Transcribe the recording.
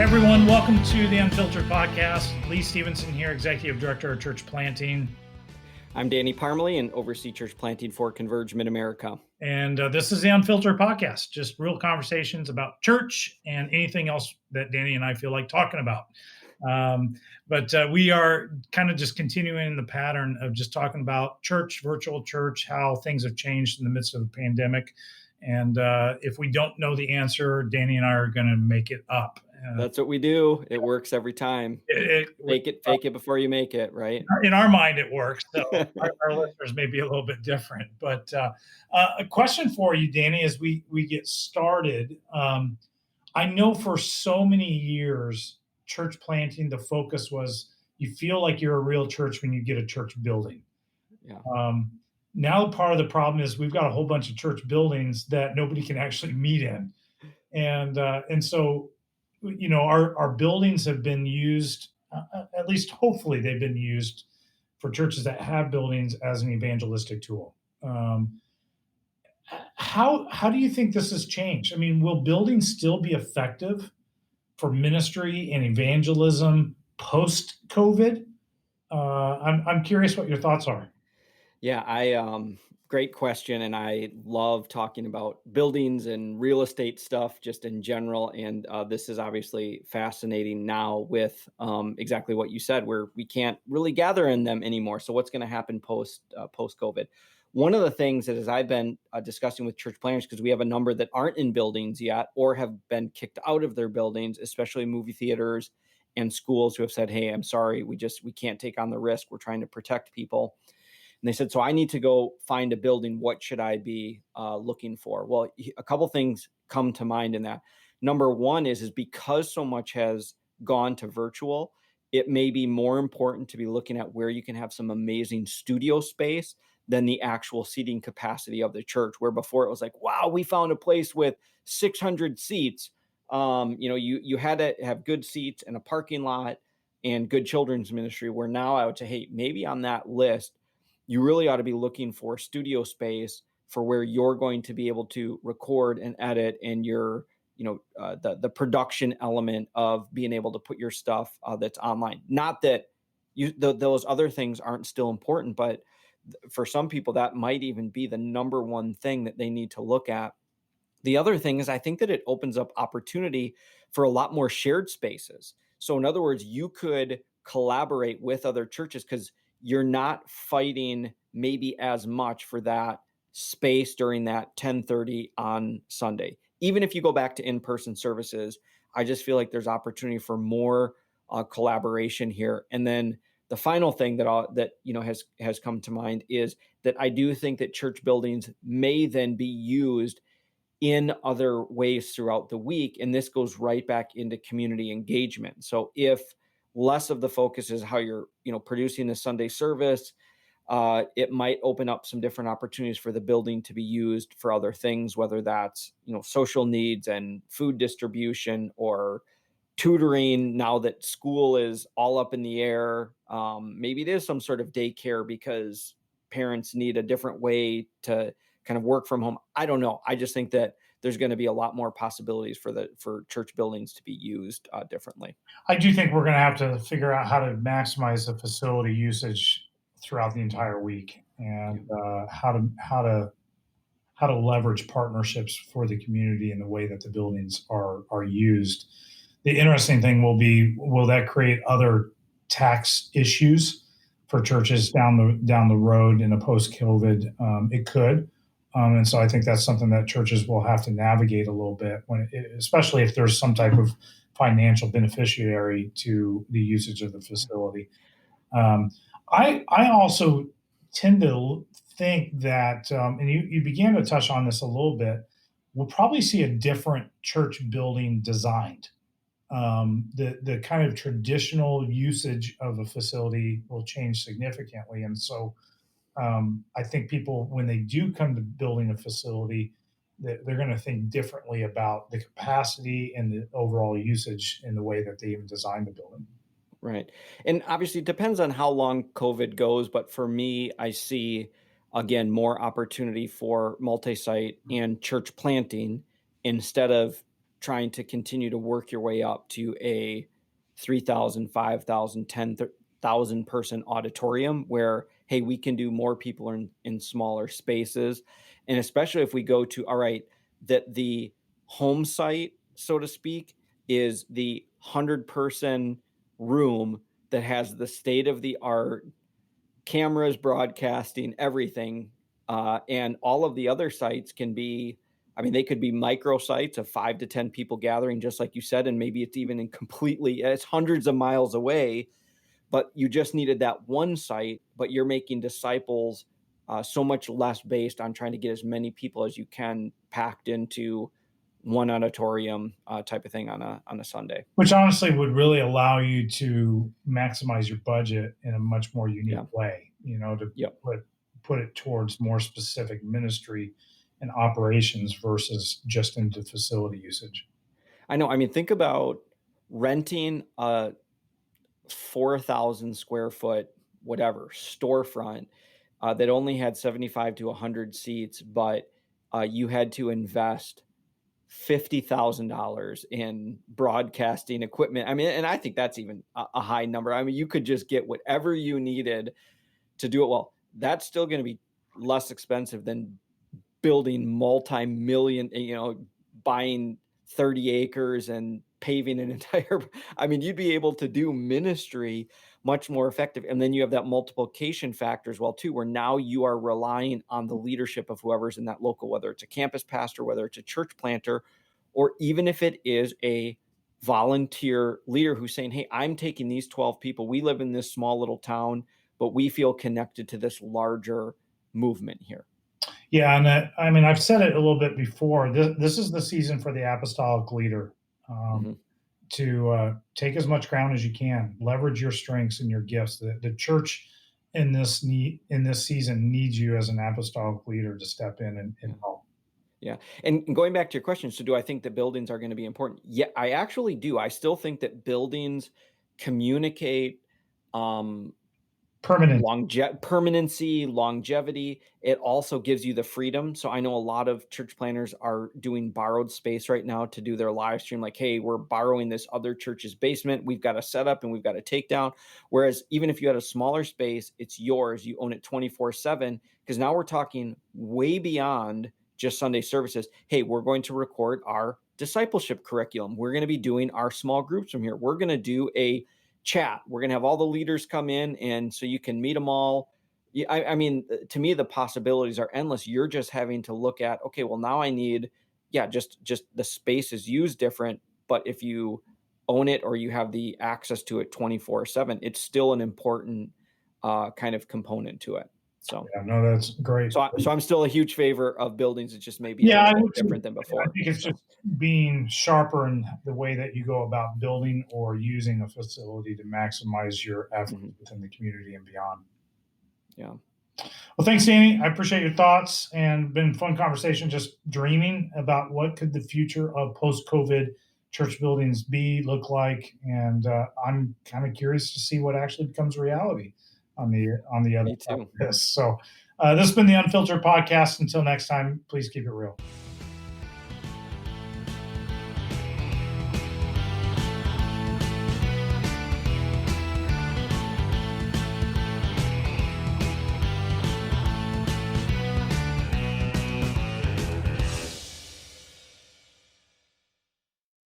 Everyone, welcome to the Unfiltered Podcast. Lee Stephenson here, Executive Director of Church Planting. I'm Danny Parmelee and oversee church planting for Converge Mid-America. And this is the Unfiltered Podcast, just real conversations about church and anything else that Danny and I feel like talking about. But we are kind of just continuing the pattern of just talking about church, virtual church, how things have changed in the midst of the pandemic. And if we don't know the answer, Danny and I are going to make it up. That's what we do. It works every time. Fake it before you make it, right? In our mind, it works. So our listeners may be a little bit different. But a question for you, Danny, as we get started. I know for so many years, church planting, the focus was you feel like you're a real church when you get a church building. Yeah. Now part of the problem is we've got a whole bunch of church buildings that nobody can actually meet in. And so, you know, our buildings have been used, at least hopefully they've been used for churches that have buildings as an evangelistic tool. How do you think this has changed? I mean, will buildings still be effective for ministry and evangelism post-COVID? I'm curious what your thoughts are. Yeah, great question. And I love talking about buildings and real estate stuff just in general. And this is obviously fascinating now with exactly what you said, where we can't really gather in them anymore. So what's going to happen post-COVID? One of the things that as I've been discussing with church planners, because we have a number that aren't in buildings yet or have been kicked out of their buildings, especially movie theaters and schools who have said, hey, I'm sorry, we can't take on the risk. We're trying to protect people. And they said, so I need to go find a building. What should I be looking for? Well, a couple things come to mind in that. Number one is because so much has gone to virtual, it may be more important to be looking at where you can have some amazing studio space than the actual seating capacity of the church, where before it was like, wow, we found a place with 600 seats. You had to have good seats and a parking lot and good children's ministry, where now I would say, hey, maybe on that list, you really ought to be looking for studio space for where you're going to be able to record and edit, and your, the production element of being able to put your stuff that's online. Not that those other things aren't still important, but for some people that might even be the number one thing that they need to look at. The other thing is I think that it opens up opportunity for a lot more shared spaces. So in other words, you could collaborate with other churches because you're not fighting maybe as much for that space during that 10:30 on Sunday. Even if you go back to in-person services, I just feel like there's opportunity for more collaboration here. And then the final thing that has come to mind is that I do think that church buildings may then be used in other ways throughout the week. And this goes right back into community engagement. So if less of the focus is how you're, producing the Sunday service, it might open up some different opportunities for the building to be used for other things, whether that's, social needs and food distribution or tutoring now that school is all up in the air. Maybe it is some sort of daycare because parents need a different way to kind of work from home. I don't know. I just think that there's going to be a lot more possibilities for church buildings to be used differently. I do think we're going to have to figure out how to maximize the facility usage throughout the entire week, and how to leverage partnerships for the community in the way that the buildings are used. The interesting thing will that create other tax issues for churches down the road in a post-COVID? It could. And so I think that's something that churches will have to navigate a little bit, especially if there's some type of financial beneficiary to the usage of the facility. I also tend to think that, and you began to touch on this a little bit, we'll probably see a different church building designed. The kind of traditional usage of a facility will change significantly. And so I think people, when they do come to building a facility, they're going to think differently about the capacity and the overall usage in the way that they even designed the building. Right. And obviously it depends on how long COVID goes. But for me, I see, again, more opportunity for multi-site and church planting instead of trying to continue to work your way up to a 3,000, 5,000, 10,000 person auditorium where, hey, we can do more people in smaller spaces. And especially if we go to, all right, that the home site, so to speak, is the 100-person room that has the state of the art cameras broadcasting everything. And all of the other sites can be, I mean, they could be micro sites of 5 to 10 people gathering, just like you said, and maybe it's even in completely, it's hundreds of miles away, but you just needed that one site, but you're making disciples so much less based on trying to get as many people as you can packed into one auditorium type of thing on a Sunday. Which honestly would really allow you to maximize your budget in a much more Yeah. unique way, to Yep. put it towards more specific ministry and operations versus just into facility usage. I know. I mean, think about renting a 4,000 square foot, whatever, storefront that only had 75 to 100 seats, but you had to invest $50,000 in broadcasting equipment. I mean, and I think that's even a high number. I mean, you could just get whatever you needed to do it well. That's still going to be less expensive than building multi-million, buying 30 acres and paving an entire I mean, you'd be able to do ministry much more effective. And then you have that multiplication factor as well too, where now you are relying on the leadership of whoever's in that local, whether it's a campus pastor, whether it's a church planter, or even if it is a volunteer leader who's saying, "Hey, I'm taking these 12 people. We live in this small little town, but we feel connected to this larger movement here." Yeah, and I mean, I've said it a little bit before. This is the season for the apostolic leader, Mhm. to take as much ground as you can, leverage your strengths and your gifts. The church in this season needs you as an apostolic leader to step in and Yeah. help. Yeah. And going back to your question, so do I think that buildings are going to be important? Yeah, I actually do. I still think that buildings communicate um, Permanent. permanency, longevity. It also gives you the freedom. So I know a lot of church planners are doing borrowed space right now to do their live stream. Like, hey, we're borrowing this other church's basement. We've got a setup and we've got a takedown. Whereas even if you had a smaller space, it's yours. You own it 24/7. Because now we're talking way beyond just Sunday services. Hey, we're going to record our discipleship curriculum. We're going to be doing our small groups from here. We're going to do a chat. We're going to have all the leaders come in, and so you can meet them all. Yeah, I mean, to me, the possibilities are endless. You're just having to look at, okay, well, now I need, yeah, just the space is used different. But if you own it or you have the access to it 24/7, it's still an important kind of component to it. So, Yeah, no, that's great. so I'm still a huge favor of buildings. It just may be a Yeah, little I bit would too. different than I before. think it's So, just being sharper in the way that you go about building or using a facility to maximize your efforts mhm, within the community and beyond. yeah, Well, thanks, Danny. I appreciate your thoughts and been fun conversation just dreaming about what could the future of post-COVID church buildings be, look like, and I'm kind of curious to see what actually becomes reality on the other me side too. of this. So this has been the Unfiltered Podcast. Until next time, please keep it real.